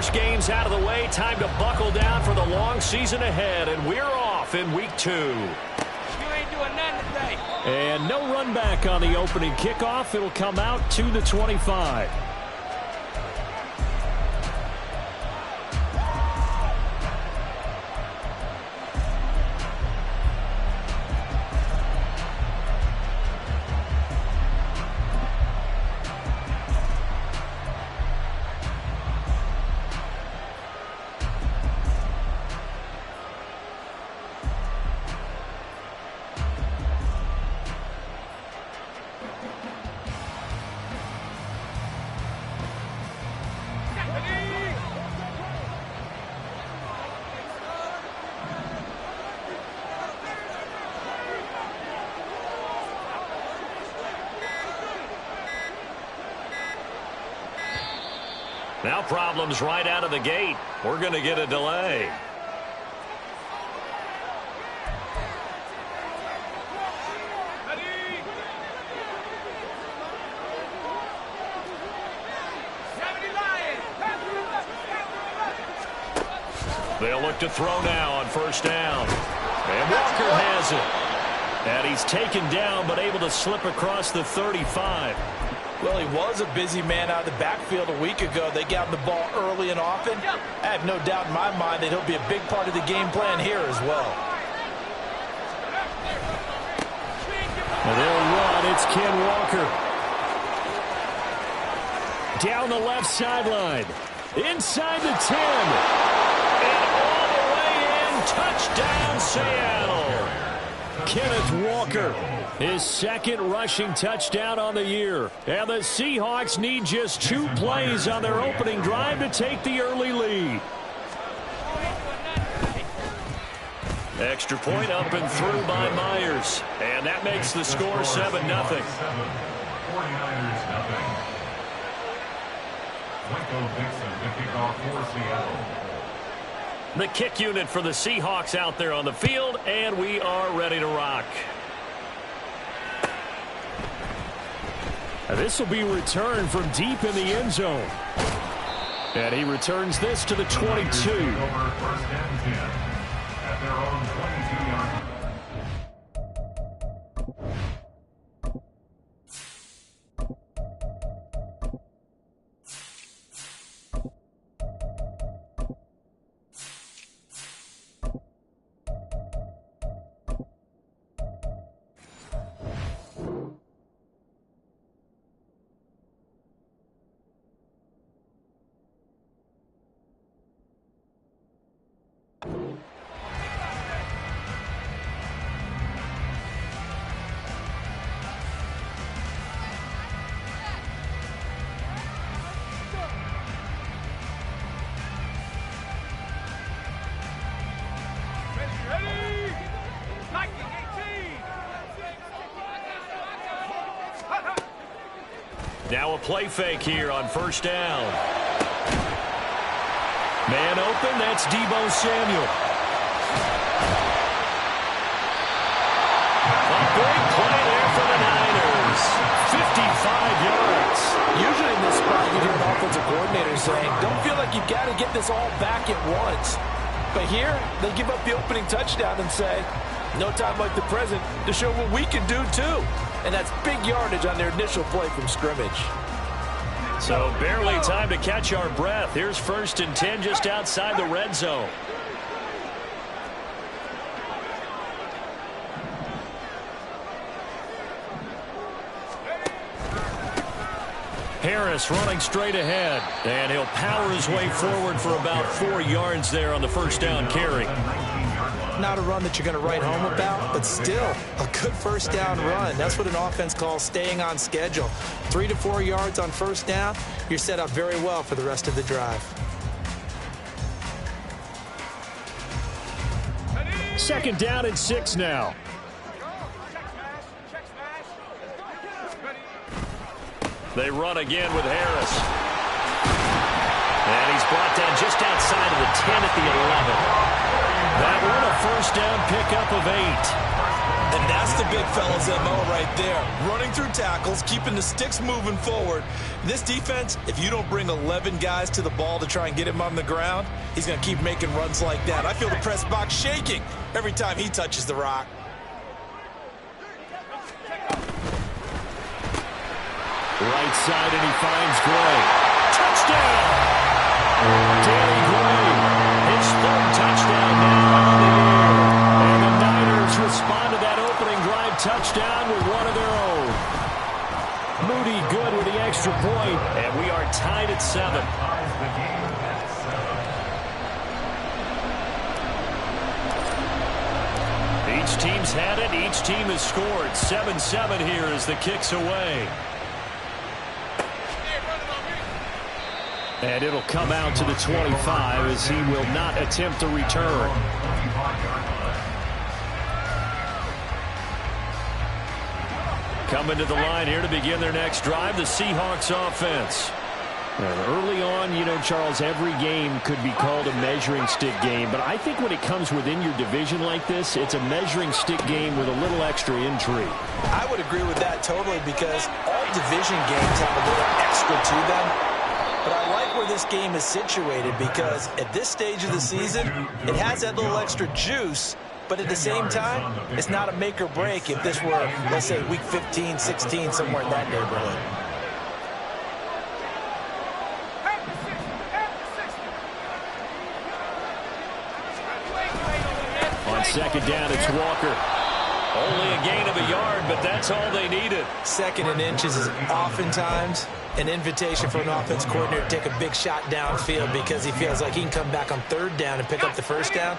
first game's out of the way. Time to buckle down for the long season ahead, and we're off in week 2. You ain't doing nothing today. And no run back on the opening kickoff. It'll come out to the 25. Now problems right out of the gate. We're going to get a delay. They'll look to throw now on first down. And Walker has it. And he's taken down but able to slip across the 35. Well, he was a busy man out of the backfield a week ago. They got him the ball early and often. I have no doubt in my mind that he'll be a big part of the game plan here as well. And they'll run. It's Ken Walker. Down the left sideline. Inside the 10. And all the way in. Touchdown, Seattle. Kenneth Walker, his second rushing touchdown on the year. And the Seahawks need just 2 plays on their opening drive to take the early lead. Extra point up and through by Myers. And that makes the score 7-0. 49ers nothing. Michael Dixon to kick off for Seattle. The kick unit for the Seahawks out there on the field, and we are ready to rock. And this will be returned from deep in the end zone. And he returns this to the 22. First and 10 at their own 22-yard line. Now a play fake here on first down. Man open, that's Deebo Samuel. A big play there for the Niners. 55 yards. Usually in this spot, you hear an offensive coordinator saying, don't feel like you've got to get this all back at once. But here, they give up the opening touchdown and say, no time like the present to show what we can do too. And that's big yardage on their initial play from scrimmage. So barely time to catch our breath. Here's first and 10 just outside the red zone. Harris running straight ahead. And he'll power his way forward for about 4 yards there on the first down carry. Not a run that you're going to write home about, but still a good first down run. That's what an offense calls staying on schedule. 3 to 4 yards on first down, you're set up very well for the rest of the drive. Second down and 6 now. They run again with Harris. And he's brought down just outside of the 10 at the 11. That one a first down pickup of 8. And that's the big fella's MO right there. Running through tackles, keeping the sticks moving forward. This defense, if you don't bring 11 guys to the ball to try and get him on the ground, he's going to keep making runs like that. I feel the press box shaking every time he touches the rock. Right side, and he finds Gray. Touchdown! Danny Gray, his third touchdown now on the year. And the Niners respond to that opening drive touchdown with one of their own. Moody good with the extra point, and we are tied at 7. Each team's had it. Each team has scored. 7-7 here as the kick's away. And it'll come out to the 25 as he will not attempt a return. Coming to the line here to begin their next drive, the Seahawks offense. And early on, you know, Charles, every game could be called a measuring stick game. But I think when it comes within your division like this, it's a measuring stick game with a little extra intrigue. I would agree with that totally because all division games have a little extra to them. But I like where this game is situated because at this stage of the season, it has that little extra juice. But at the same time, it's not a make or break if this were, let's say, week 15, 16, somewhere in that neighborhood. On second down, it's Walker. Only a gain of a yard, but that's all they needed. Second and inches is oftentimes an invitation for an offense coordinator to take a big shot downfield because he feels like he can come back on third down and pick up the first down.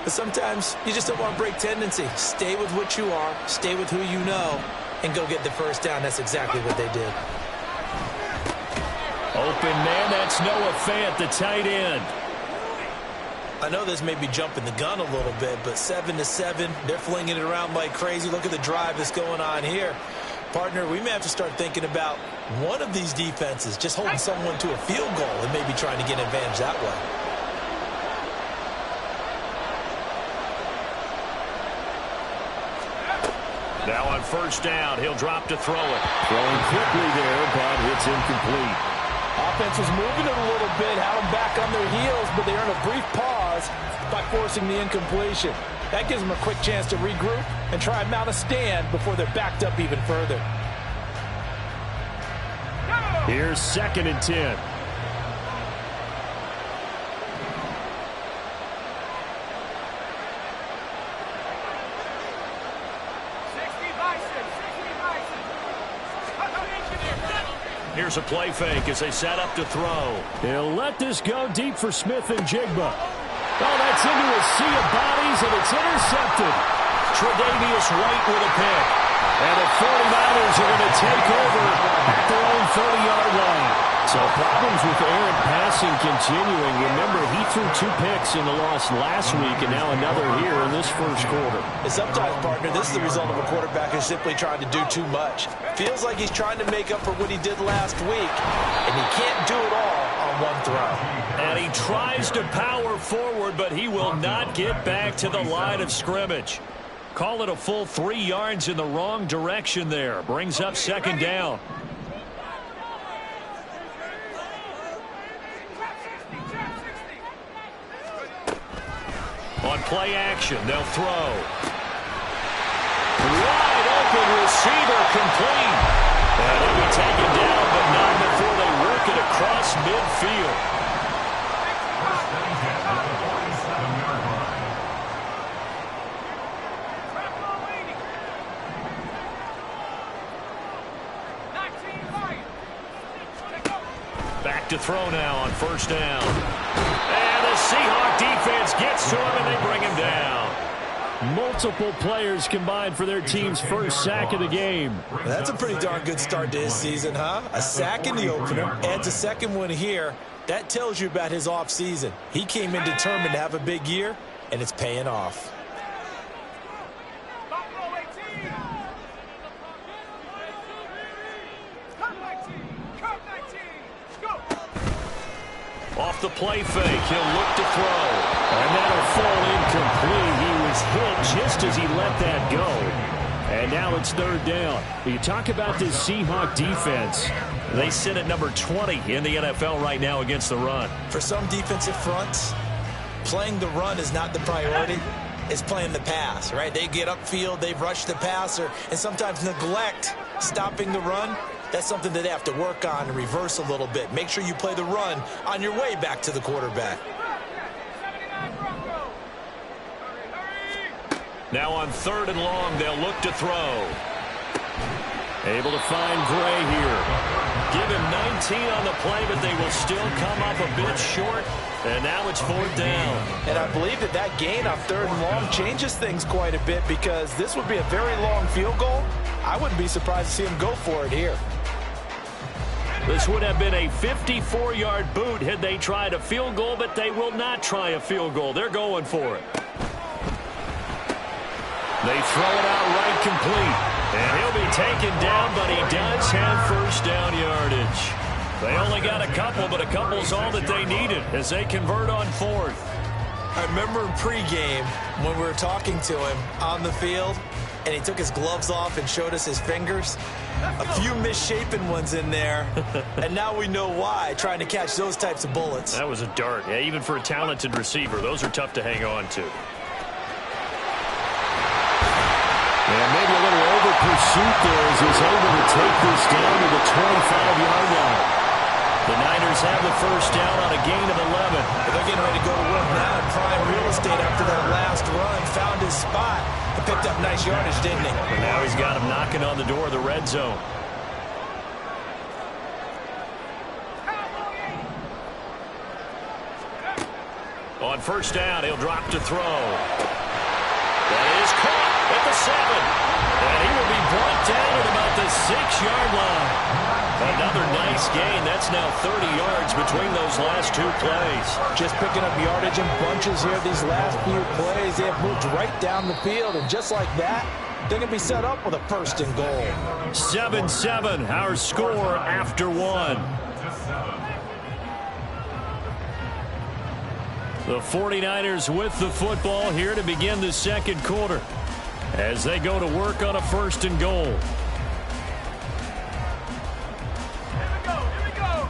But sometimes you just don't want to break tendency. Stay with what you are, stay with who you know, and go get the first down. That's exactly what they did. Open man, that's Noah Fant, the tight end. I know this may be jumping the gun a little bit, but 7-7, they're flinging it around like crazy. Look at the drive that's going on here. Partner, we may have to start thinking about one of these defenses just holding someone to a field goal and maybe trying to get an advantage that way. Now on first down, he'll drop to throw it. Throwing quickly there, but it's incomplete. Offense was moving it a little bit, had them back on their heels, but they earned a brief pause by forcing the incompletion. That gives them a quick chance to regroup and try and mount a stand before they're backed up even further. Here's 2nd and 10. Here's a play fake as they set up to throw. He'll let this go deep for Smith and Jigba. Oh, that's into a sea of bodies, and it's intercepted. Tre'Davious White with a pick. And the 49ers are going to take over at their own 30-yard line. So problems with errant passing continuing. Remember, he threw 2 picks in the loss last week, and now another here in this first quarter. And sometimes, partner, this is the result of a quarterback who's simply trying to do too much. Feels like he's trying to make up for what he did last week, and he can't do it all on one throw. And he tries to power forward, but he will not get back to the line of scrimmage. Call it a full 3 yards in the wrong direction there. Brings up 2nd down. On play action, they'll throw. Wide open receiver complete. And he'll be taken down, but not before they work it across midfield. Back to throw now on first down. And the Seahawk defense gets to him, and they bring him down. Multiple players combined for their team's first sack of the game. That's a pretty darn good start to his season, huh? A sack in the opener, adds a second one here. That tells you about his offseason. He came in determined to have a big year, and it's paying off. Off the play fake, he'll look to throw. And that'll fall incomplete. He was hit just as he let that go. And now it's third down. You talk about this Seahawk defense. They sit at number 20 in the NFL right now against the run. For some defensive fronts, playing the run is not the priority. It's playing the pass, right? They get upfield, they rush the passer, and sometimes neglect stopping the run. That's something that they have to work on and reverse a little bit. Make sure you play the run on your way back to the quarterback. Now on third and long, they'll look to throw. Able to find Gray here. Give him 19 on the play, but they will still come up a bit short. And now it's fourth down. And I believe that gain on third and long changes things quite a bit, because this would be a very long field goal. I wouldn't be surprised to see him go for it here. This would have been a 54-yard boot had they tried a field goal, but they will not try a field goal. They're going for it. They throw it out right complete. And he'll be taken down, but he does have first down yardage. They only got a couple, but a couple's all that they needed as they convert on fourth. I remember in pregame when we were talking to him on the field, and he took his gloves off and showed us his fingers. A few misshapen ones in there, and now we know why, trying to catch those types of bullets. That was a dart. Yeah, even for a talented receiver, those are tough to hang on to. And maybe a little over-pursuit there as he's able to take this down to the 25-yard line. The Niners have the first down on a gain of 11. They're getting ready to go to work now in prime real estate after that last run. Found his spot and picked up nice yardage, didn't he? And now he's got him knocking on the door of the red zone. On first down, he'll drop to throw. That is caught at the 7. And he will be brought down at about the 6-yard line. Another nice gain. That's now 30 yards between those last two plays. Just picking up yardage in bunches here these last few plays. They have moved right down the field, and just like that, they're going to be set up with a first and goal. 7-7, our score after one. The 49ers with the football here to begin the second quarter as they go to work on a first and goal. Here we go.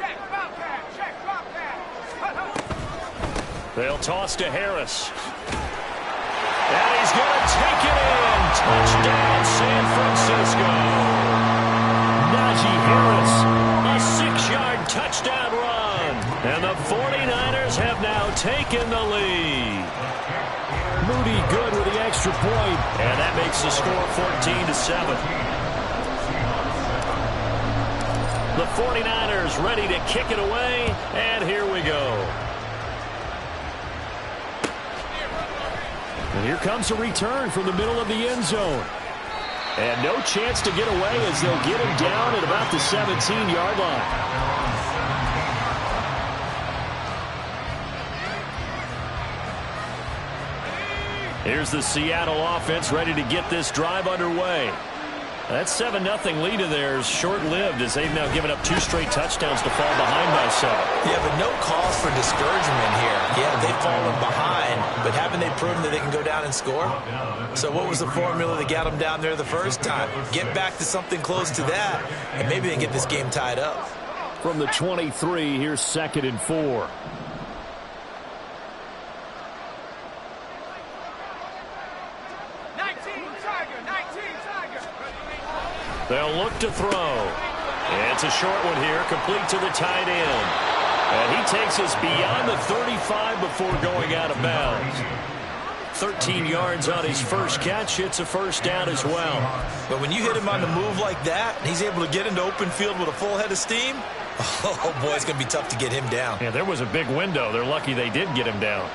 Check, drop pass. They'll toss to Harris. And he's going to take it in. Touchdown, San Francisco. Najee Harris, a 6-yard touchdown run. And the 49ers have now taken the lead. Moody good with the extra point. And that makes the score 14-7. The 49ers ready to kick it away. And here we go. And here comes a return from the middle of the end zone. And no chance to get away as they'll get him down at about the 17-yard line. Here's the Seattle offense ready to get this drive underway. That 7-0 lead of theirs short-lived as they've now given up 2 straight touchdowns to fall behind by 7. Yeah, but no cause for discouragement here. Yeah, they've fallen behind, but haven't they proven that they can go down and score? So what was the formula that got them down there the first time? Get back to something close to that, and maybe they get this game tied up. From the 23, here's 2nd and 4. They'll look to throw. It's a short one here, complete to the tight end. And he takes us beyond the 35 before going out of bounds. 13 yards on his first catch. It's a first down as well. But when you hit him on the move like that, he's able to get into open field with a full head of steam, oh boy, it's going to be tough to get him down. Yeah, there was a big window. They're lucky they did get him down.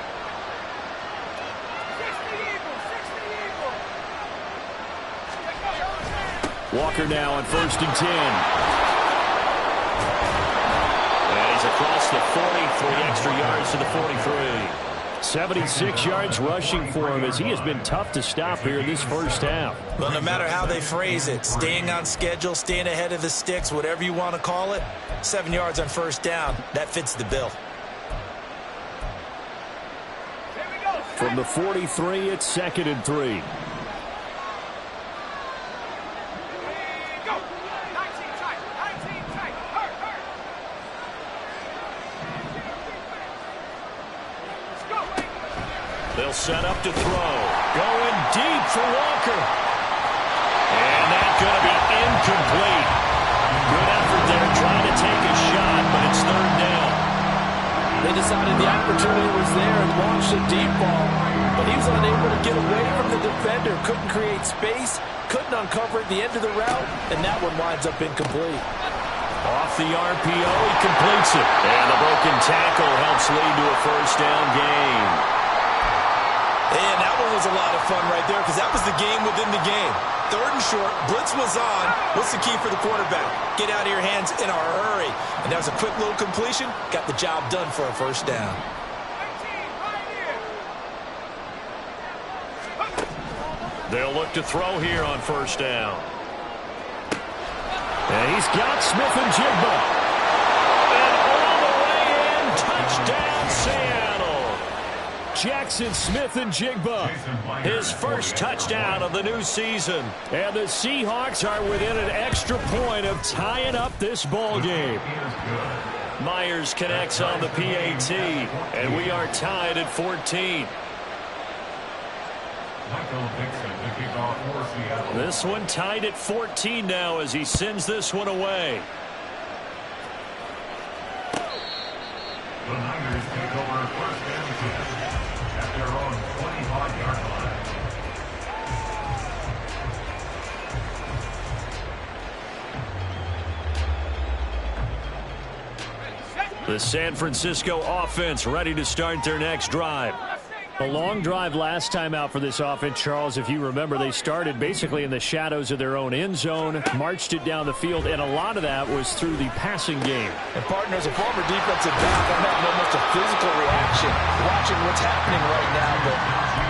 Walker now on 1st and 10. And he's across the 40, 3 extra yards to the 43. 76 yards rushing for him as he has been tough to stop here in this first half. Well, no matter how they phrase it, staying on schedule, staying ahead of the sticks, whatever you want to call it, 7 yards on first down, that fits the bill. Here we go, From the 43, it's 2nd and 3. Go. 19 tight. 19 tight. Hurt. Let's go. They'll set up to throw. Going deep for Walker. And that's going to be incomplete. Good effort there trying to take a shot, but it's 3rd down. They decided the opportunity was there and launched a deep ball, but he was unable to get away from the defender, couldn't create space, couldn't uncover at the end of the route, and that one winds up incomplete. Off the RPO, he completes it. And the broken tackle helps lead to a 1st down gain. And that one was a lot of fun right there because that was the game within the game. 3rd and short, blitz was on. What's the key for the quarterback? Get out of your hands in a hurry. And that was a quick little completion. Got the job done for a 1st down. 18, right here. They'll look to throw here on 1st down. And he's got Smith and Jigba. And all the way in, touchdown Seattle. Jackson Smith and Jigba, his 1st touchdown of the new season. And the Seahawks are within an extra point of tying up this ball game. Myers connects on the PAT, and we are tied at 14. Michael Dixon, the kickoff for Seattle. This one tied at 14 now as he sends this one away. The Niners take over 1st and 10 at their own 25-yard line. The San Francisco offense ready to start their next drive. A long drive last time out for this offense, Charles. If you remember, they started basically in the shadows of their own end zone, marched it down the field, and a lot of that was through the passing game. And partner, as a former defensive back, I'm having almost a physical reaction watching what's happening right now. But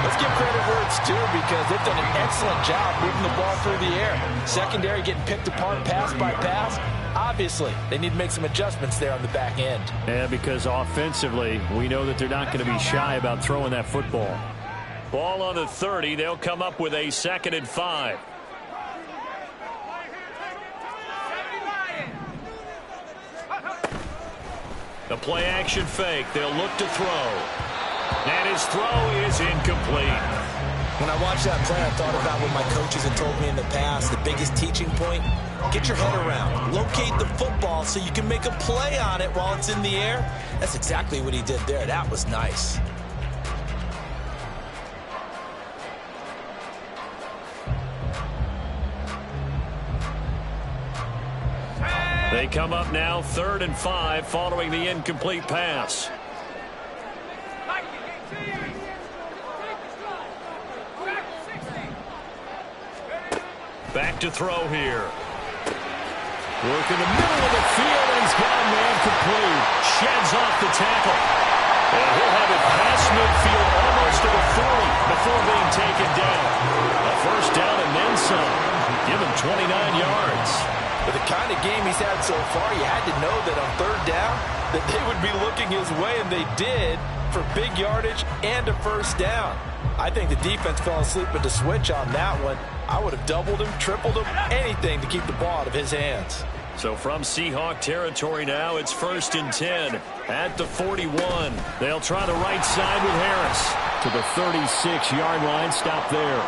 let's give credit where it's due because they've done an excellent job moving the ball through the air. Secondary getting picked apart pass by pass. Obviously, they need to make some adjustments there on the back end. And because offensively, we know that they're not going to be shy about throwing that football. Ball on the 30. They'll come up with a 2nd and 5. The play action fake. They'll look to throw. And his throw is incomplete. When I watched that play, I thought about what my coaches had told me in the past. The biggest teaching point, get your head around. Locate the football so you can make a play on it while it's in the air. That's exactly what he did there. That was nice. They come up now 3rd and 5 following the incomplete pass. Back to throw here. Work in the middle of the field, and he's got a man complete. Sheds off the tackle. And he'll have it past midfield almost to the 40 before being taken down. A 1st down and then some. Give him 29 yards. With the kind of game he's had so far, you had to know that on 3rd down that they would be looking his way, and they did, for big yardage and a 1st down. I think the defense fell asleep at the switch on that one. I would have doubled him, tripled him, anything to keep the ball out of his hands. So from Seahawk territory now, it's 1st and 10 at the 41. They'll try the right side with Harris to the 36-yard line. Stop there.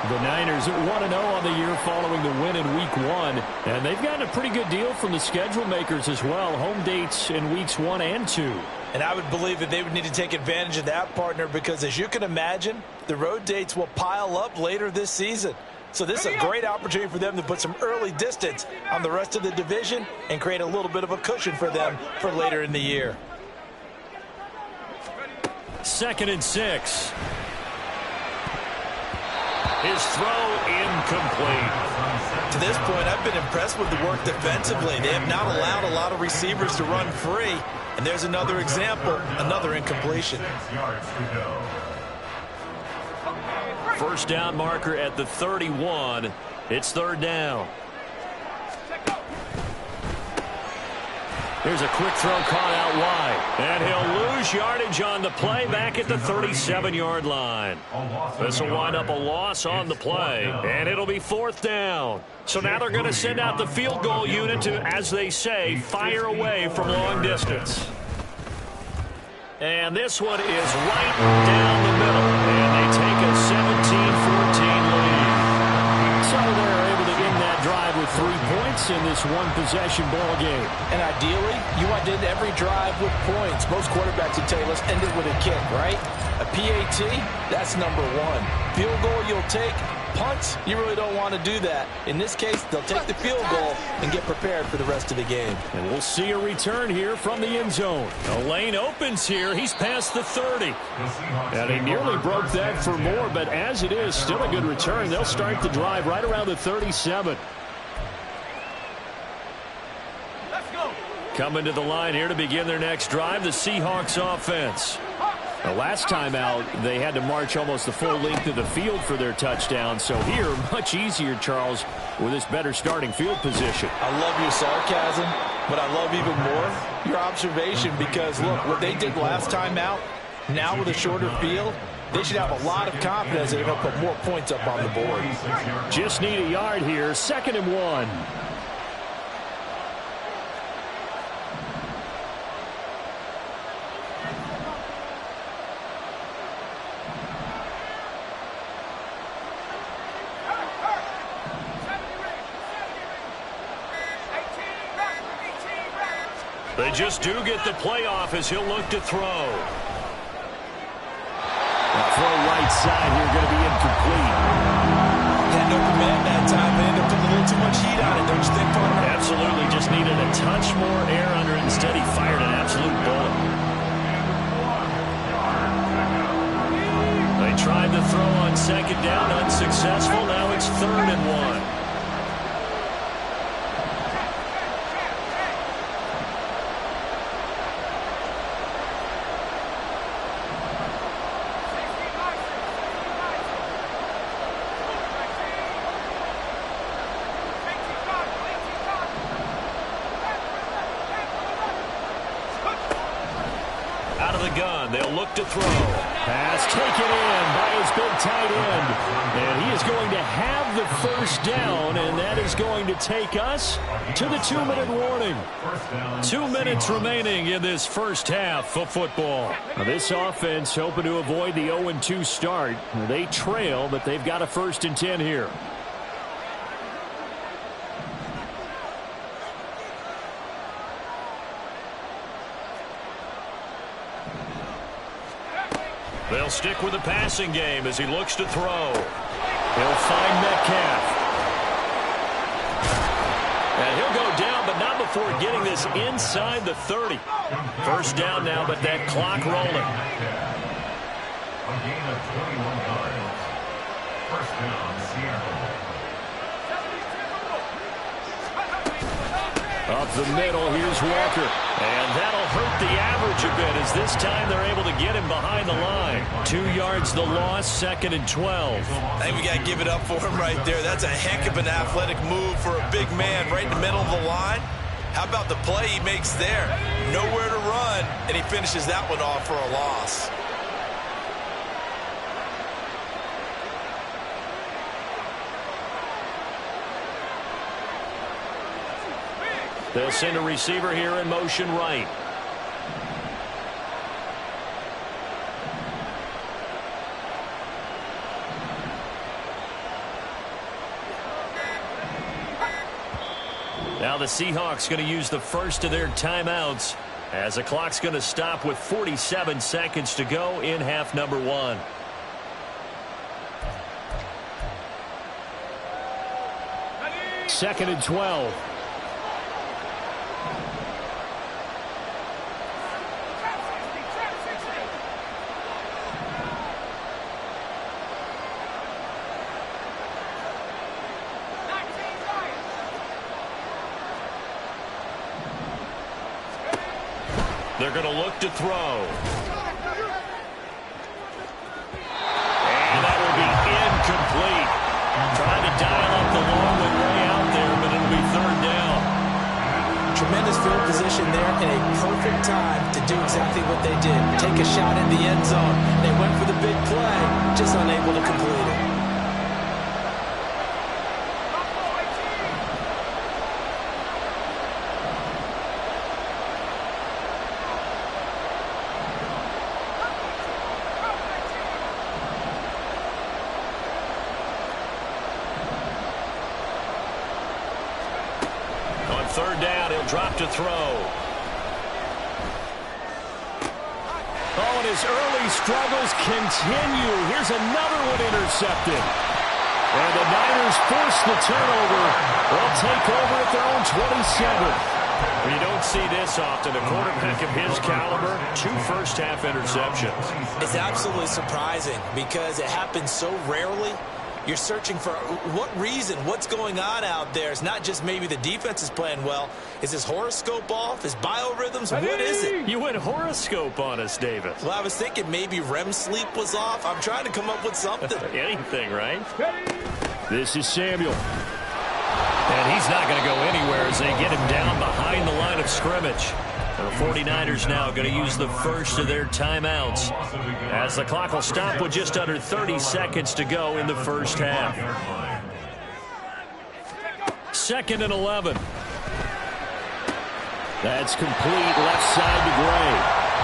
The Niners 1-0 on the year following the win in Week 1. And they've gotten a pretty good deal from the schedule makers as well. Home dates in Weeks 1 and 2. And I would believe that they would need to take advantage of that, partner, because as you can imagine, the road dates will pile up later this season. So this is a great opportunity for them to put some early distance on the rest of the division and create a little bit of a cushion for them for later in the year. 2nd and 6. His throw incomplete. To this point, I've been impressed with the work defensively. They have not allowed a lot of receivers to run free. And there's another example, another incompletion. 6 yards to go. 1st down marker at the 31. It's 3rd down. Here's a quick throw caught out wide. And he'll lose yardage on the play back at the 37-yard line. This will wind up a loss on the play. And it'll be 4th down. So now they're going to send out the field goal unit to, as they say, fire away from long distance. And this one is right down the middle. And they take a 17-14 lead. So they're able to end that drive with 3 points in this one-possession ball game. And ideally, you want to end every drive with points. Most quarterbacks would tell you, let's end it with a kick, right? A PAT, that's number 1. Field goal you'll take. Punts, you really don't want to do that. In this case, they'll take the field goal and get prepared for the rest of the game. And we'll see a return here from the end zone. The lane opens here. He's past the 30. And he nearly broke that for more, but as it is, still a good return. They'll start the drive right around the 37. Let's go. Coming to the line here to begin their next drive, the Seahawks offense. The last time out, they had to march almost the full length of the field for their touchdown. So here, much easier, Charles, with this better starting field position. I love your sarcasm, but I love even more your observation because, look, what they did last time out, now with a shorter field, they should have a lot of confidence they're going to put more points up on the board. Just need a yard here, 2nd and 1. They just do get the playoff as he'll look to throw. Throw right side here, going to be incomplete. Had no command that time. They ended up putting a little too much heat on it, don't you think, partner? Absolutely, just needed a touch more air under it. Instead, he fired an absolute bullet. They tried to throw on 2nd down, unsuccessful. Now it's 3rd and 1. Out of the gun, they'll look to throw. Pass taken in by his big tight end. And he is going to have the 1st down, and that is going to take us to the 2-minute warning. 2 minutes remaining in this first half of football. Now this offense hoping to avoid the 0-2 start. They trail, but they've got a 1st and 10 here. They'll stick with the passing game as he looks to throw. He'll find Metcalf. And he'll go down, but not before getting this inside the 30. 1st down now, but that clock rolling. A gain of 21 yards. 1st down, Seattle. Up the middle, here's Walker. And that'll hurt the average a bit as this time they're able to get him behind the line. 2 yards the loss, 2nd and 12. I think we got to give it up for him right there. That's a heck of an athletic move for a big man right in the middle of the line. How about the play he makes there? Nowhere to run, and he finishes that one off for a loss. They'll send a receiver here in motion right. Now the Seahawks going to use the first of their timeouts as the clock's going to stop with 47 seconds to go in half number 1. Second and 12. They're going to look to throw. And that will be incomplete. Trying to dial up the long one way out there, but it'll be 3rd down. tremendous field position there and a perfect time to do exactly what they did. Take a shot in the end zone. They went for the big play, just unable to complete it. Third down, he'll drop to throw. Oh, and his early struggles continue. Here's another one intercepted. And the Niners force the turnover. They'll take over at their own 27. You don't see this often. A quarterback of his caliber, 2 first-half interceptions. It's absolutely surprising because it happens so rarely. You're searching for what reason, what's going on out there. It's not just maybe the defense is playing well. Is his horoscope off? His biorhythms? What is it? You went horoscope on us, David. Well, I was thinking maybe REM sleep was off. I'm trying to come up with something. Anything, right? This is Samuel. And he's not going to go anywhere as they get him down behind the line of scrimmage. The 49ers now going to use the first of their timeouts as the clock will stop with just under 30 seconds to go in the first half. 2nd and 11. That's complete left side to Gray.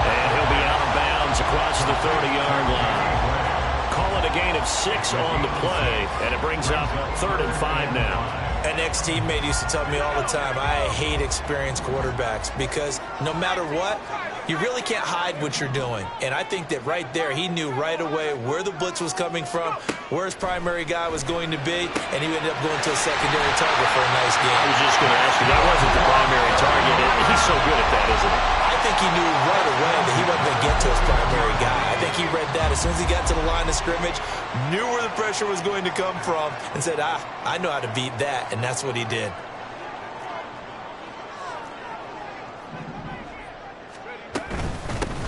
And he'll be out of bounds across the 30-yard line. Call it a gain of 6 on the play, and it brings up 3rd and 5 now. An ex-teammate used to tell me all the time, I hate experienced quarterbacks because no matter what, you really can't hide what you're doing. And I think that right there, he knew right away where the blitz was coming from, where his primary guy was going to be, and he ended up going to a secondary target for a nice game. I was just going to ask you, that wasn't the primary target. He's so good at that, isn't he? I think he knew right away that he wasn't going to get to his primary guy. I think he read that as soon as he got to the line of scrimmage, knew where the pressure was going to come from, and said, I know how to beat that, and that's what he did.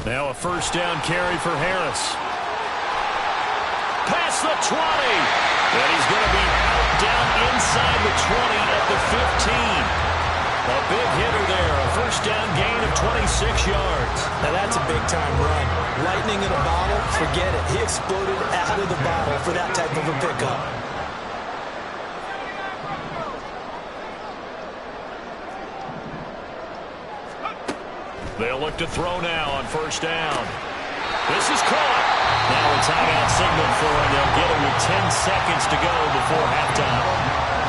Now a first down carry for Harris. Past the 20. And he's going to be out down inside the 20 at the 15. A big hitter there. A first down gain of 26 yards. Now that's a big-time run. Lightning in a bottle, forget it. He exploded out of the bottle for that type of a pickup. They'll look to throw now on first down. This is caught. Now a timeout signal for him. They'll get him with 10 seconds to go before halftime.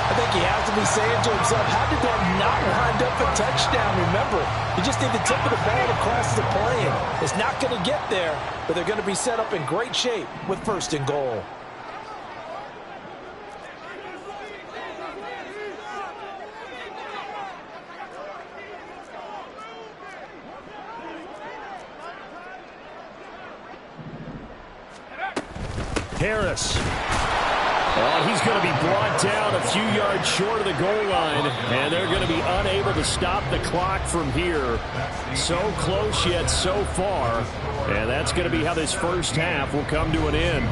I think he has to be saying to himself, how did that not wind up a touchdown? Remember, you just need the tip of the ball to cross the plane. It's not going to get there, but they're going to be set up in great shape with 1st and goal. Harris. Oh, he's going to be brought down a few yards short of the goal line, and they're going to be unable to stop the clock from here. So close yet so far, and that's going to be how this first half will come to an end.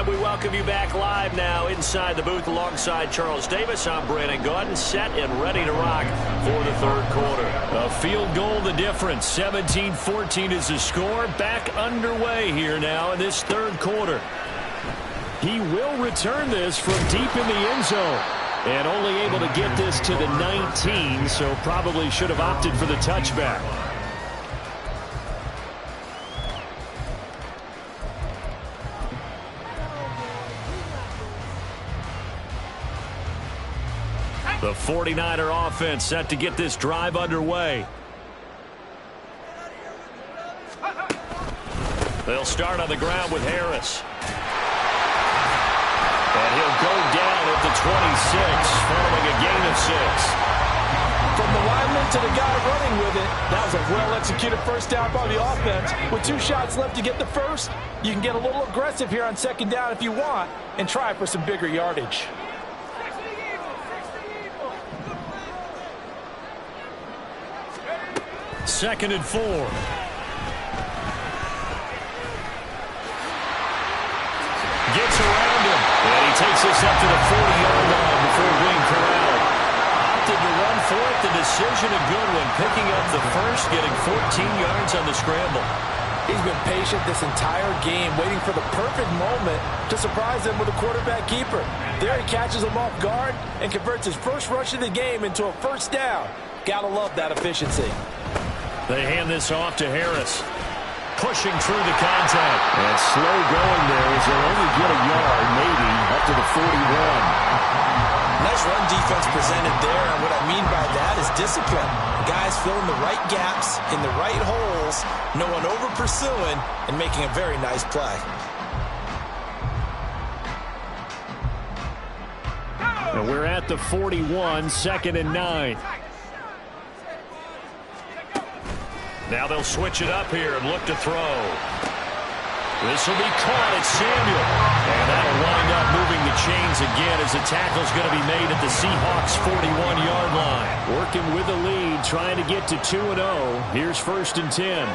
We welcome you back live now inside the booth alongside Charles Davis. I'm Brandon Gaudin, set and ready to rock for the 3rd quarter. A field goal the difference. 17-14 is the score. Back underway here now in this 3rd quarter. He will return this from deep in the end zone. And only able to get this to the 19, so probably should have opted for the touchback. The 49er offense set to get this drive underway. They'll start on the ground with Harris. And he'll go down at the 26, following a gain of 6. From the lineman to the guy running with it, that was a well-executed first down by the offense. With 2 shots left to get the first, you can get a little aggressive here on 2nd down if you want and try for some bigger yardage. 2nd and 4. Gets around him. And he takes this up to the 40-yard line before being corralled. Opted to run for it. The decision a good one. Picking up the first, getting 14 yards on the scramble. He's been patient this entire game, waiting for the perfect moment to surprise them with a quarterback keeper. There he catches him off guard and converts his first rush of the game into a first down. Gotta love that efficiency. They hand this off to Harris. Pushing through the contact. And slow going there as they'll only get a yard, maybe, up to the 41. Nice run defense presented there, and what I mean by that is discipline. Guys filling the right gaps in the right holes, no one over-pursuing, and making a very nice play. And we're at the 41, 2nd and 9. Now they'll switch it up here and look to throw. This will be caught. It's Samuel. And that'll wind up moving the chains again as the tackle's going to be made at the Seahawks' 41-yard line. Working with the lead, trying to get to 2-0. Here's 1st and 10.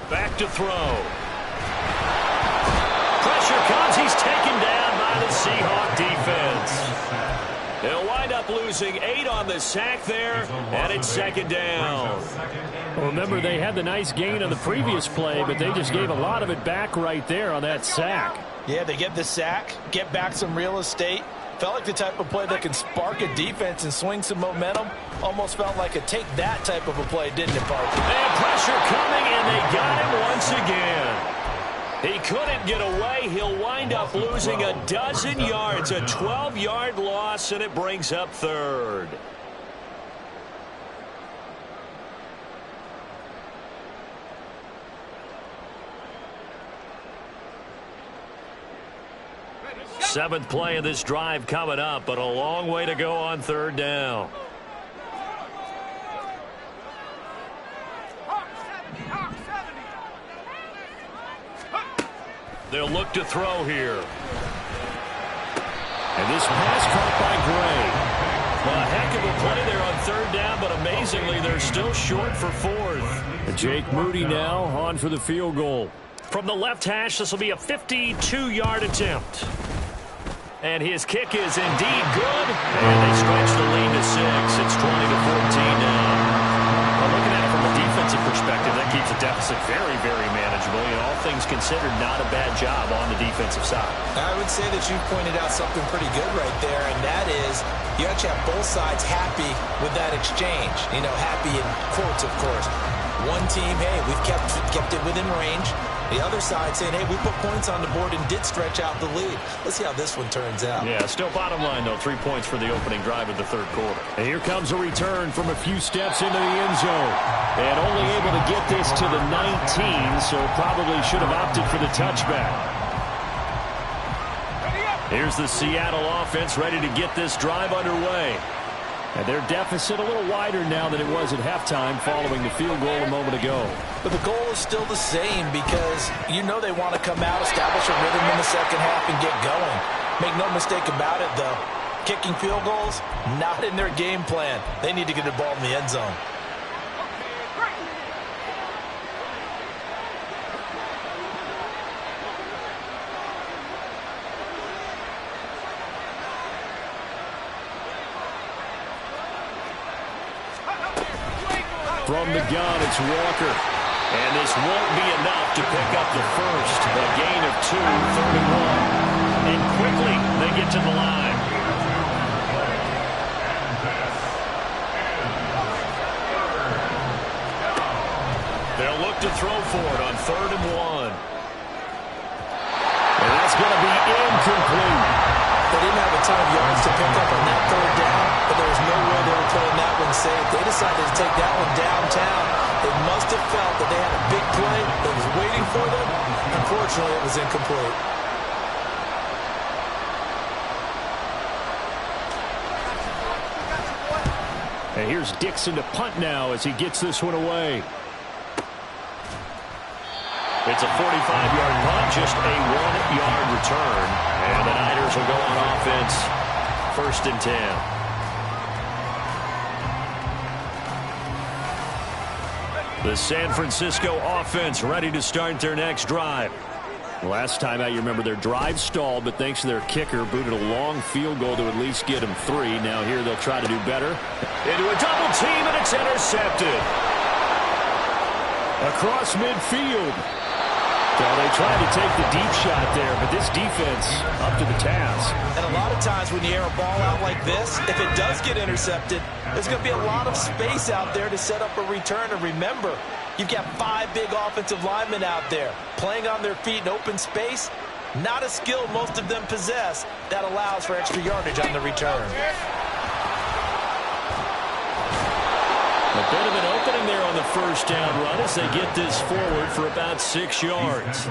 Back to throw. Pressure comes. He's taken down by the Seahawk defense. They'll wind up losing 8 on the sack there, and it's 2nd down. Well, remember, they had the nice gain on the previous play, but they just gave a lot of it back right there on that sack. Yeah, they get the sack, get back some real estate. Felt like the type of play that can spark a defense and swing some momentum. Almost felt like a take-that type of a play, didn't it, Parker? And pressure coming, and they got him once again. He couldn't get away. He'll wind up losing a dozen yards, a 12-yard loss, and it brings up 3rd. Seventh play of this drive coming up, but a long way to go on 3rd down. They'll look to throw here. And this pass caught by Gray. A heck of a play there on 3rd down, but amazingly, they're still short for 4th. And Jake Moody now on for the field goal. From the left hash, this will be a 52-yard attempt. And his kick is indeed good. And they stretch the lead to 6. It's 20-14 now. Well, looking at it from a defensive perspective, that keeps the deficit very, very manageable. And all things considered, not a bad job on the defensive side. I would say that you pointed out something pretty good right there, and that is you actually have both sides happy with that exchange. You know, happy in quotes, of course. One team, hey, we've kept it within range. The other side saying, hey, we put points on the board and did stretch out the lead. Let's see how this one turns out. Yeah, still bottom line, though, 3 points for the opening drive of the 3rd quarter. And here comes a return from a few steps into the end zone. And only able to get this to the 19, so probably should have opted for the touchback. Here's the Seattle offense ready to get this drive underway. And their deficit a little wider now than it was at halftime following the field goal a moment ago. But the goal is still the same because you know they want to come out, establish a rhythm in the second half, and get going. Make no mistake about it, though. Kicking field goals, not in their game plan. They need to get the ball in the end zone. From the gun, it's Walker. And this won't be enough to pick up the first. A gain of 2, 3rd and 1. And quickly, they get to the line. They'll look to throw for it on 3rd and 1. And that's going to be incomplete. They didn't have a ton of yards to pick up on that 3rd down, but there was no way they were playing that one safe. They decided to take that one downtown. They must have felt that they had a big play that was waiting for them. Unfortunately, it was incomplete. And here's Dixon to punt now as he gets this one away. It's a 45-yard punt, just a 1-yard return. And the Niners will go on offense, 1st and 10. The San Francisco offense ready to start their next drive. Last time out, you remember their drive stalled, but thanks to their kicker, booted a long field goal to at least get them 3. Now here they'll try to do better. Into a double team, and it's intercepted. Across midfield. Well, they tried to take the deep shot there, but this defense up to the task. And a lot of times when you air a ball out like this, if it does get intercepted, there's going to be a lot of space out there to set up a return. And remember, you've got 5 big offensive linemen out there playing on their feet in open space. Not a skill most of them possess that allows for extra yardage on the return. A bit of an opening there on the first down run as they get this forward for about 6 yards.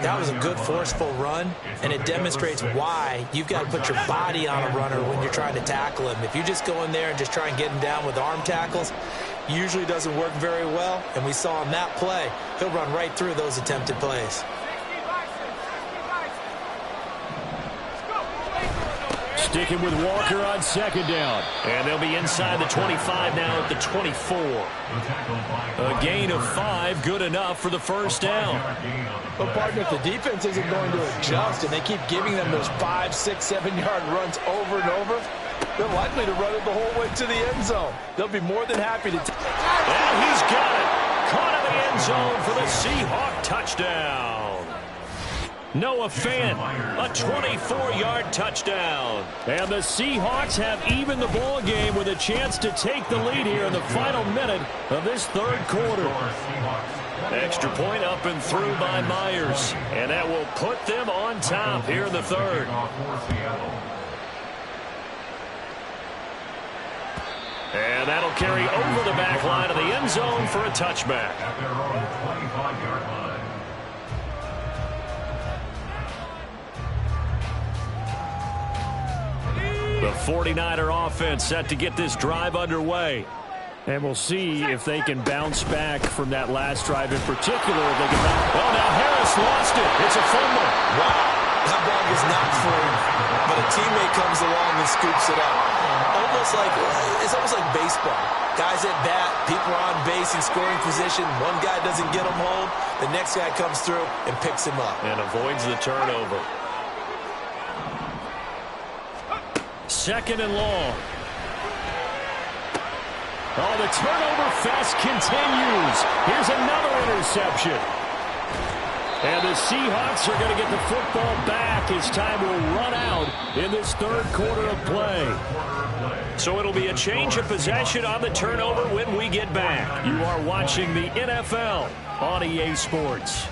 That was a good forceful run, and it demonstrates why you've got to put your body on a runner when you're trying to tackle him. If you just go in there and just try and get him down with arm tackles, usually doesn't work very well, and we saw in that play, he'll run right through those attempted plays. Sticking with Walker on second down. And they'll be inside the 25 now at the 24. A gain of 5, good enough for the first down. But, partner, if the defense isn't going to adjust and they keep giving them those 5, 6, 7-yard runs over and over, they're likely to run it the whole way to the end zone. They'll be more than happy to. And he's got it. Caught in the end zone for the Seahawk touchdown. Noah Fant, a 24-yard touchdown. And the Seahawks have evened the ball game with a chance to take the lead here in the final minute of this third quarter. Extra point up and through by Myers. And that will put them on top here in the third. And that'll carry over the back line of the end zone for a touchback. At their own 25-yard line. The 49er offense set to get this drive underway. And we'll see if they can bounce back from that last drive in particular. If they can. Oh, now Harris lost it. It's a fumble. Wow, that ball was not free, but a teammate comes along and scoops it up. It's almost like baseball. Guys at bat, people are on base in scoring position. One guy doesn't get him home. The next guy comes through and picks him up. And avoids the turnover. Second and long. Oh, the turnover fest continues. Here's another interception. And the Seahawks are going to get the football back as time will run out in this third quarter of play. So it'll be a change of possession on the turnover when we get back. You are watching the NFL on EA Sports.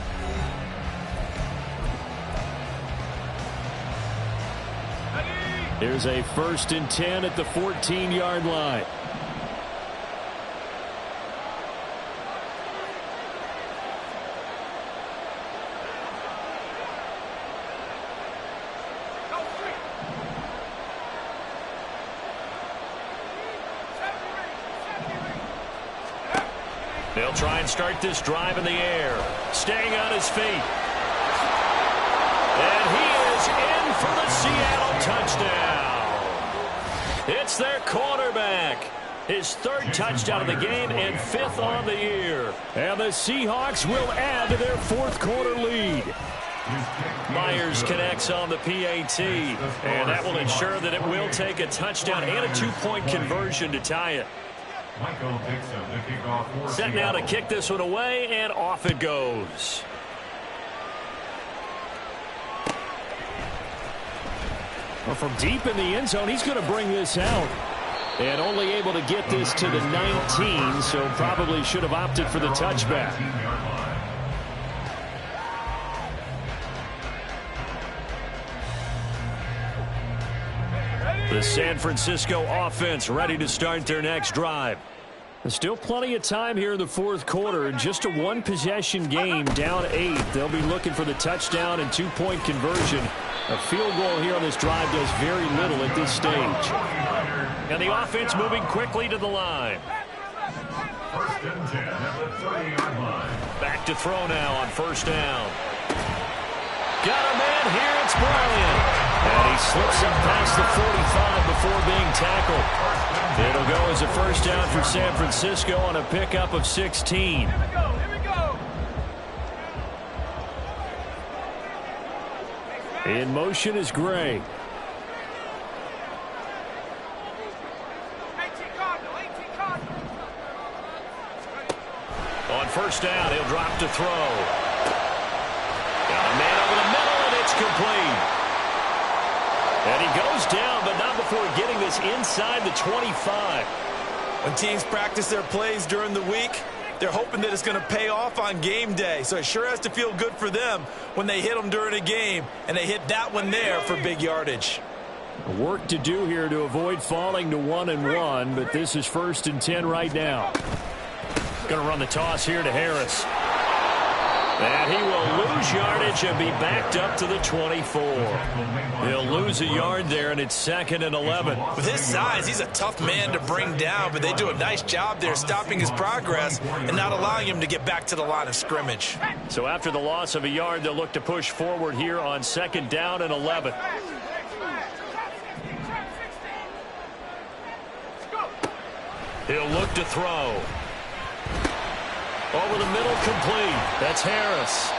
Here's a 1st and 10 at the 14-yard line. They'll try and start this drive in the air. Staying on his feet. And he is in for the Seattle touchdown. It's their quarterback. His 3rd touchdown of the game and 5th on the year. And the Seahawks will add to their 4th quarter lead. Myers connects on the PAT. And that will ensure that it will take a touchdown and a 2-point conversion to tie it. Michael Dixon, the kickoff for Set now to kick this one away, and off it goes. Well, from deep in the end zone, he's going to bring this out. And only able to get this to the 19, so probably should have opted for the touchback. The San Francisco offense ready to start their next drive. There's still plenty of time here in the 4th quarter. Just a 1-possession game, down 8. They'll be looking for the touchdown and 2-point conversion. A field goal here on this drive does very little at this stage. And the offense moving quickly to the line. 1st and 10 at the 30-yard line. Back to throw now on 1st down. Got a man here, it's Bryant. And he slips up past the 45 before being tackled. It'll go as a 1st down down for San Francisco on a pickup of 16. In motion is Gray. On first down, he'll drop to throw. Got a man over the middle, and it's complete. And he goes down, but not before getting this inside the 25. When teams practice their plays during the week, they're hoping that it's going to pay off on game day. So it sure has to feel good for them when they hit them during a game, and they hit that one there for big yardage. Work to do here to avoid falling to 1-1, but this is 1st and 10 right now. Going to run the toss here to Harris. And he will lose yardage and be backed up to the 24. He'll lose a yard there, and it's 2nd and 11. With his size, he's a tough man to bring down, but they do a nice job there stopping his progress and not allowing him to get back to the line of scrimmage. So after the loss of a yard, they'll look to push forward here on 2nd down and 11. He'll look to throw. Over the middle, complete. That's Harris.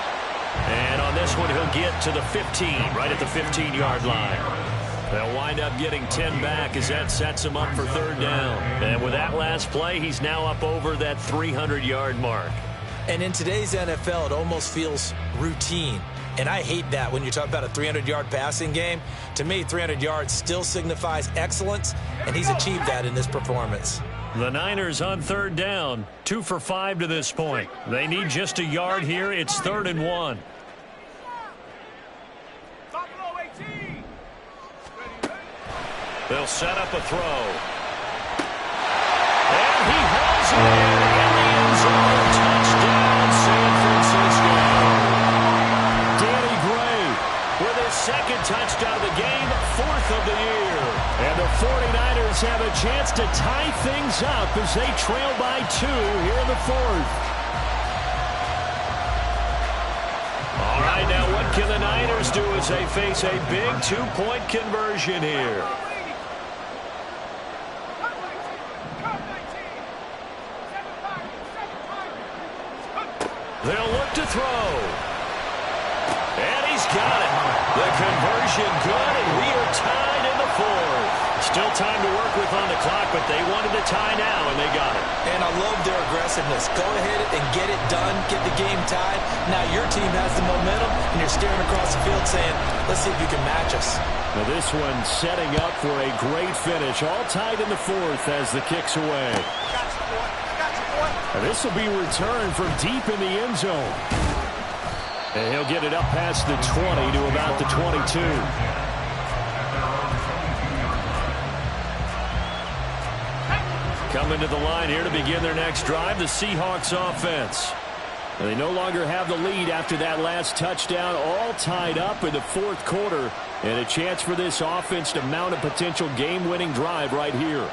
And on this one, he'll get to the 15, right at the 15-yard line. They'll wind up getting 10 back as that sets him up for 3rd down. And with that last play, he's now up over that 300-yard mark. And in today's NFL, it almost feels routine. And I hate that when you talk about a 300-yard passing game. To me, 300 yards still signifies excellence, and he's achieved that in this performance. The Niners on 3rd down, 2 for 5 to this point. They need just a yard here. It's 3rd and 1. They'll set up a throw. And he hauls it in the end zone. Touchdown, San Francisco. Danny Gray with his 2nd touchdown of the game, 4th of the year. And the 49ers have a chance to tie things up as they trail by 2 here in the 4th. All right, now what can the Niners do as they face a big 2-point conversion here? They'll look to throw. And he's got it. The conversion good, and we are tied in the 4th. Still time to work with on the clock, but they wanted to tie now, and they got it. And I love their aggressiveness. Go ahead and get it done, get the game tied. Now your team has the momentum, and you're staring across the field saying, let's see if you can match us. Now this one setting up for a great finish. All tied in the 4th as the kick's away. And this will be returned from deep in the end zone. And he'll get it up past the 20 to about the 22. Coming to the line here to begin their next drive, the Seahawks offense. And they no longer have the lead after that last touchdown, all tied up in the 4th quarter. And a chance for this offense to mount a potential game-winning drive right here.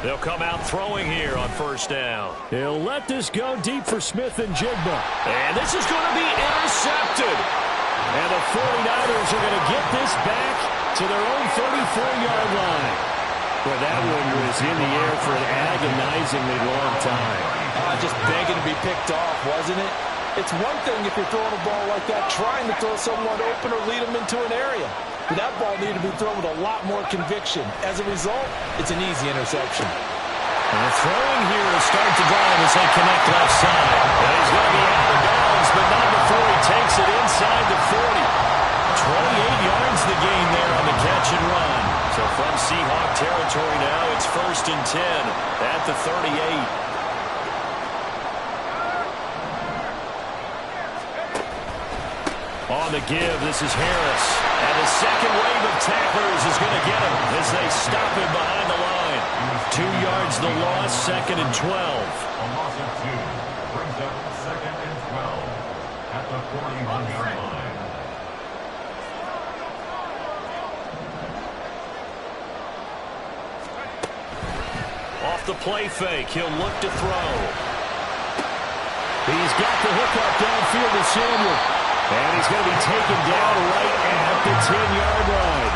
They'll come out throwing here on 1st down. He'll let this go deep for Smith and Jigba. And this is going to be intercepted. And the 49ers are going to get this back to their own 34-yard line. Well, that one was in the air for an agonizingly long time. Just begging to be picked off, wasn't it? It's one thing if you're throwing a ball like that, trying to throw someone open or lead them into an area. But that ball needed to be thrown with a lot more conviction. As a result, it's an easy interception. And the throwing here to start the drive as they connect left side. And he's going to be out of bounds, but not before he takes it inside the 40. 28 yards the gain there on the catch and run. So from Seahawk territory now, it's 1st and 10 at the 38. On the give, this is Harris. And the second wave of tacklers is going to get him as they stop him behind the line. 2 yards the loss, 2nd and 12. A loss of 2 brings up 2nd and 12 at the 41-yard line. Off the play fake, he'll look to throw. He's got the hookup downfield to Samuel. And he's going to be taken down right at the 10-yard line.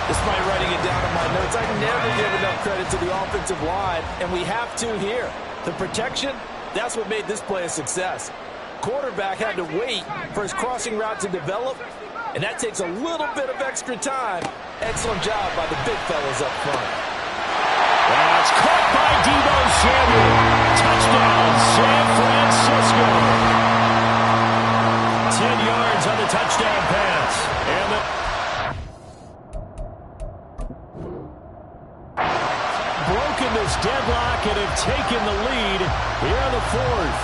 Despite writing it down in my notes, I never give enough credit to the offensive line, and we have to here. The protection, that's what made this play a success. Quarterback had to wait for his crossing route to develop, and that takes a little bit of extra time. Excellent job by the big fellas up front. That's caught by Deebo Samuel. Touchdown, San Francisco. 10 yards on the touchdown pass. And broken this deadlock and have taken the lead here on the 4th.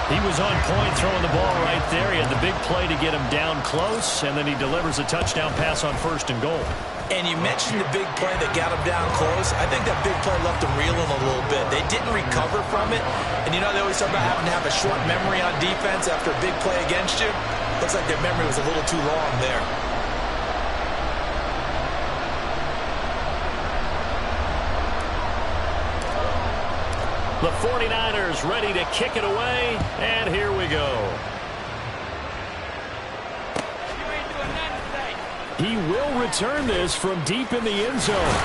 He was on point throwing the ball right there. He had the big play to get him down close, and then he delivers a touchdown pass on 1st and goal. And you mentioned the big play that got him down close. I think that big play left him reeling a little bit. They didn't recover from it. And you know, they always talk about having to have a short memory on defense after a big play against you. Looks like their memory was a little too long there. The 49ers ready to kick it away, and here we go. He will return this from deep in the end zone.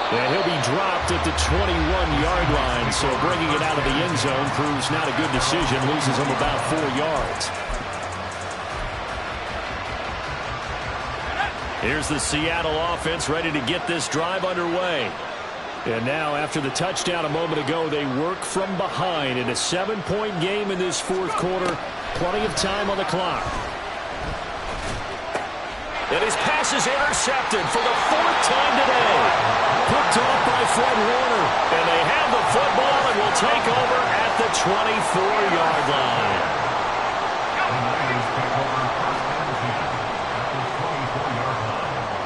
And he'll be dropped at the 21-yard line, so bringing it out of the end zone proves not a good decision, loses him about 4 yards. Here's the Seattle offense ready to get this drive underway. And now, after the touchdown a moment ago, they work from behind in a 7-point game in this 4th quarter. Plenty of time on the clock. And his pass is intercepted for the 4th time today. Picked off by Fred Warner. And they have the football and will take over at the 24-yard line. The Niners take over 1st and 10 at the 24-yard line.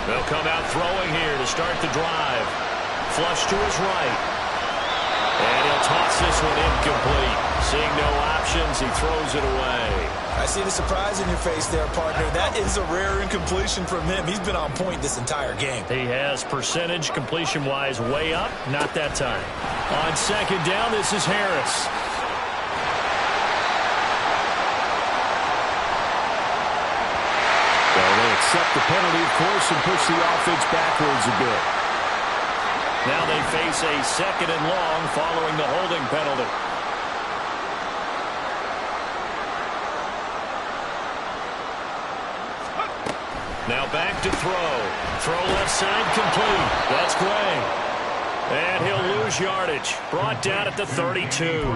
They'll come out throwing here to start the drive. Flush to his right. And he'll toss this one incomplete. Seeing no options, he throws it away. I see the surprise in your face there, partner. That is a rare incompletion from him. He's been on point this entire game. He has percentage completion-wise way up. Not that time. On 2nd down, this is Harris. Accept the penalty, of course, and push the offense backwards a bit. Now they face a 2nd and long following the holding penalty. Now back to throw. Throw left side complete. That's Gray. And he'll lose yardage. Brought down at the 32.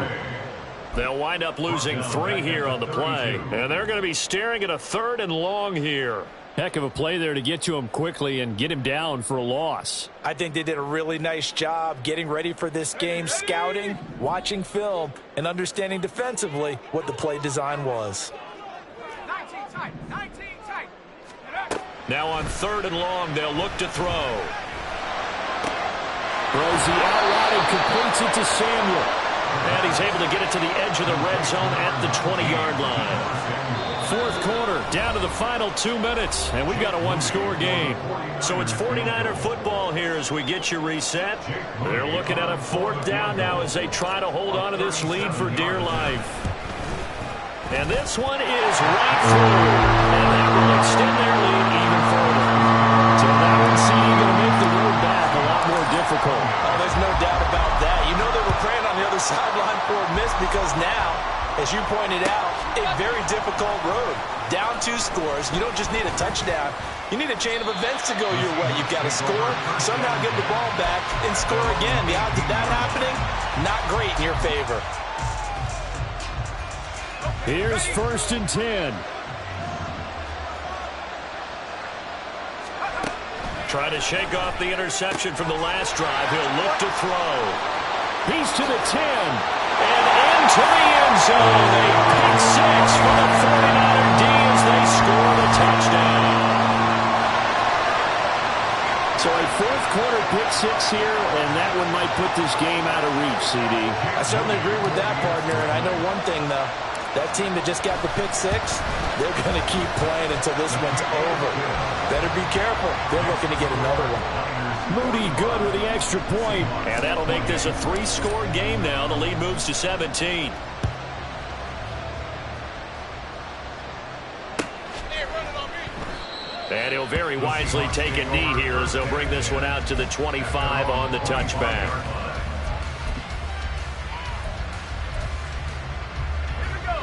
They'll wind up losing 3 here on the play. And they're going to be staring at a 3rd and long here. Heck of a play there to get to him quickly and get him down for a loss. I think they did a really nice job getting ready for this game, scouting, watching film, and understanding defensively what the play design was. 19 tight, 19 tight. Now on 3rd and long, they'll look to throw. Throws the out route and completes it to Samuel. And he's able to get it to the edge of the red zone at the 20-yard line. 4th quarter, down to the final 2 minutes, and we've got a 1-score game. So it's 49er football here as we get you reset. They're looking at a 4th down now as they try to hold on to this lead for dear life. And this one is right through, and that will extend their lead even further. So that one seems going to make the road back a lot more difficult. Oh, there's no doubt about that. You know they were praying on the other sideline for a miss because now, as you pointed out, a very difficult road. Down 2 scores. You don't just need a touchdown. You need a chain of events to go your way. You've got to score, somehow get the ball back, and score again. The odds of that happening, not great in your favor. Here's 1st and 10. Try to shake off the interception from the last drive. He'll look to throw. He's to the 10. And into the end zone. A pick 6 for the 49er D as they score the touchdown. So a 4th quarter pick 6 here, and that one might put this game out of reach, CD. I certainly agree with that, partner, and I know one thing, though. That team that just got the pick six, they're going to keep playing until this one's over. Better be careful. They're looking to get another one. Moody good with the extra point. And that'll make this a 3-score game now. The lead moves to 17. And he'll very wisely take a knee here as they'll bring this one out to the 25 on the touchback.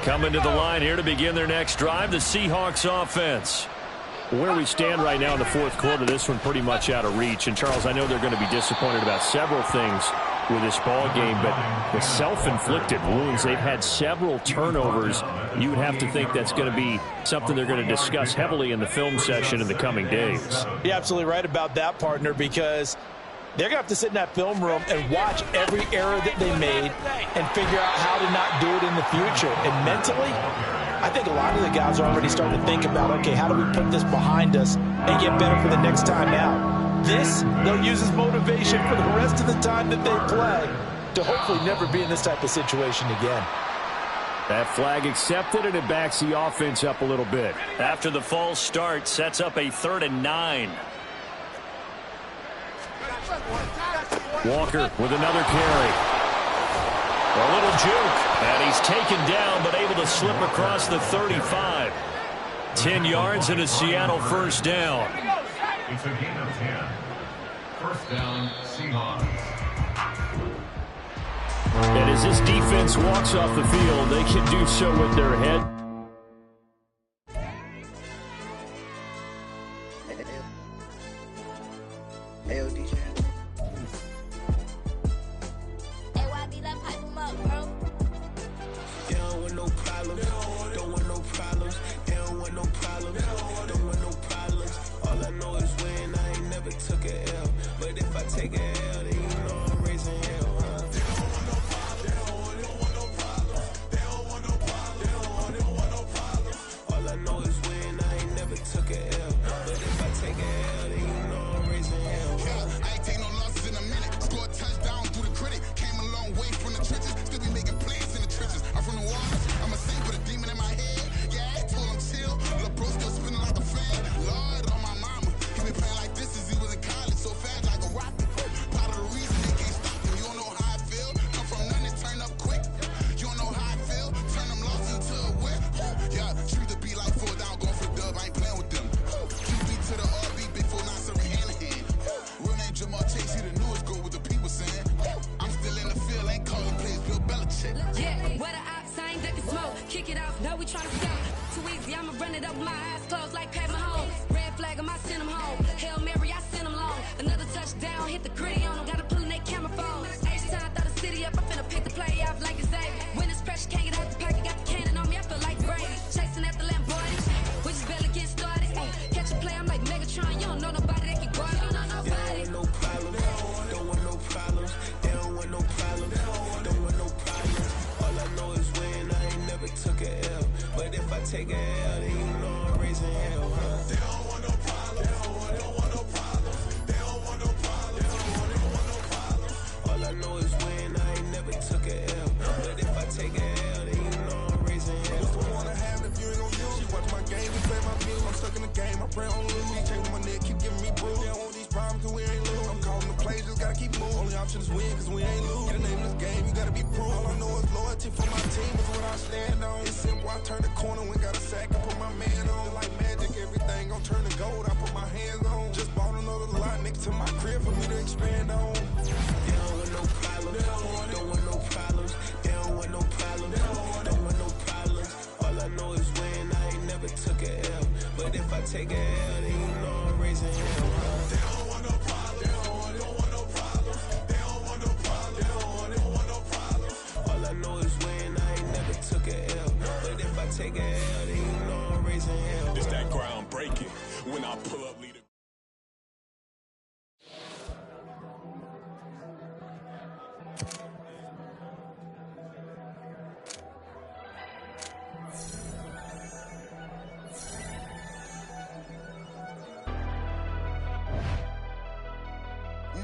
Coming to the line here to begin their next drive, the Seahawks offense. Where we stand right now in the fourth quarter, this one pretty much out of reach. And, Charles, I know they're going to be disappointed about several things with this ball game, but the self-inflicted wounds, they've had several turnovers. You would have to think that's going to be something they're going to discuss heavily in the film session in the coming days. You're absolutely right about that, partner, because they're going to have to sit in that film room and watch every error that they made and figure out how to not do it in the future. And mentally, I think a lot of the guys are already starting to think about, okay, how do we put this behind us and get better for the next time out? This, they'll use as motivation for the rest of the time that they play to hopefully never be in this type of situation again. That flag accepted, and it backs the offense up a little bit. After the false start, sets up a 3rd and 9. Walker with another carry. A little juke, and he's taken down but able to slip across the 35. 10 yards and a Seattle first down. It's a gain of 10. First down, Seahawks. And as this defense walks off the field, they can do so with their head.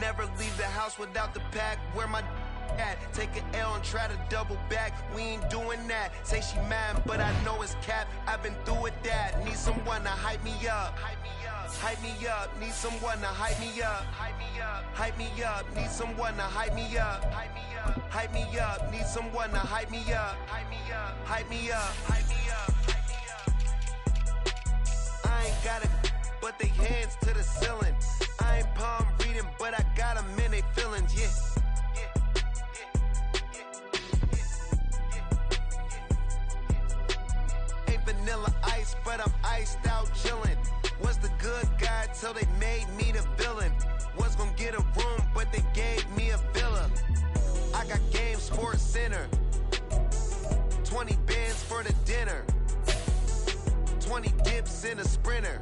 Never leave the house without the pack. Where my Take an L and try to double back. We ain't doing that. Say she mad, but I know it's cap. I've been through with that. Need someone to hype me up. Hype me up. Need someone to hype me up. Hype me up. Need someone to hype me up. Hype me up. Need someone to hype me up. Hype me up. Hype me up. Hype me up. I ain't got it, but they hands to the ceiling. I ain't palm reading, but I got them in they feelings. Yeah. Vanilla ice, but I'm iced out chillin'. Was the good guy till they made me the villain. Was gonna get a room, but they gave me a villa. I got game, Sports Center. 20 bands for the dinner. 20 dips in a Sprinter.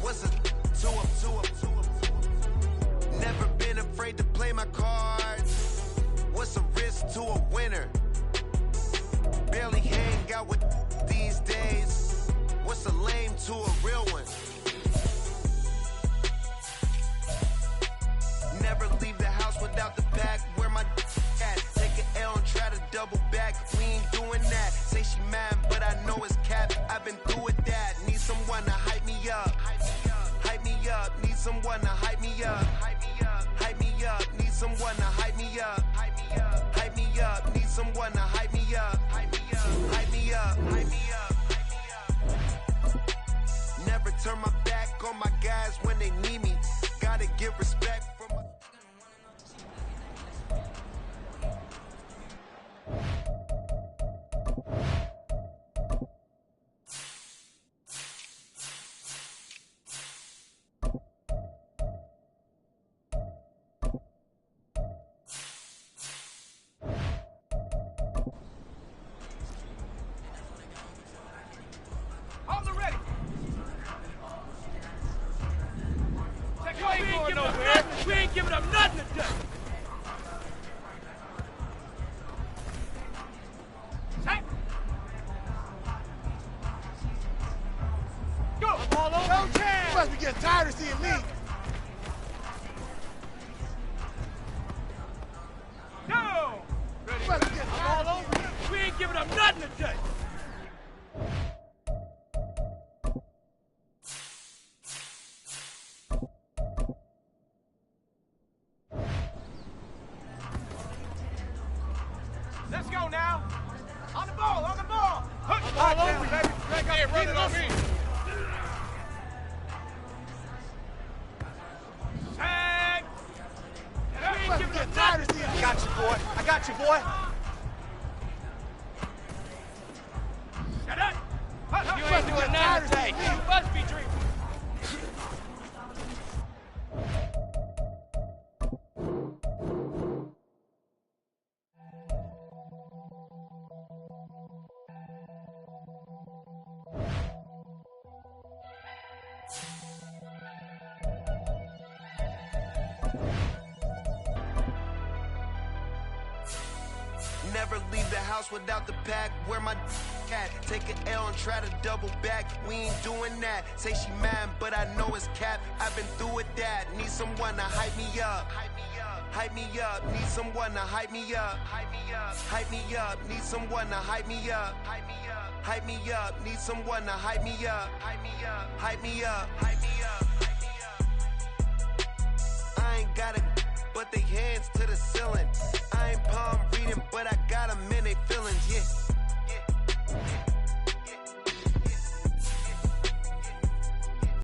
What's a 2 up? Never been afraid to play my cards. What's a risk to a winner? Barely hang out with these days. What's a lame to a real one? Never leave the house without the pack. Where my at? Take an L and try to double back. We ain't doing that. Say she mad, but I know it's cap. I've been through with that. Need someone to hype me up. Hype me up. Need someone to hype me up. Hype me up. Need someone to hype me up. Hype me up. Need someone to hype me up. Hype me up. Hype me up. Never turn my back on my guys when they need me. Gotta give respect from my... On the ready. We ain't giving up nothing today. Take. Go. All over. Go, Chad. You must be getting tired of seeing me. Go. You must be getting tired all over. We ain't giving up nothing today. Let's go now. On the ball. Hook. All over, baby. Hey, run it on me. Tag. You must be getting tired of seeing me. I got you, boy. Shut up. You ain't doing nothing today. You must be dreaming. Never leave the house without the pack. Where my at? Take an L and try to double back. We ain't doing that. Say she mad, but I know it's cap. I've been through with that. Need someone to hype me up. Hype me up. Need someone to hype me up. Hype me up. Need someone to hype me up. Hype me up. Need someone to hype me up. Hype me up. Hype me up. I ain't gotta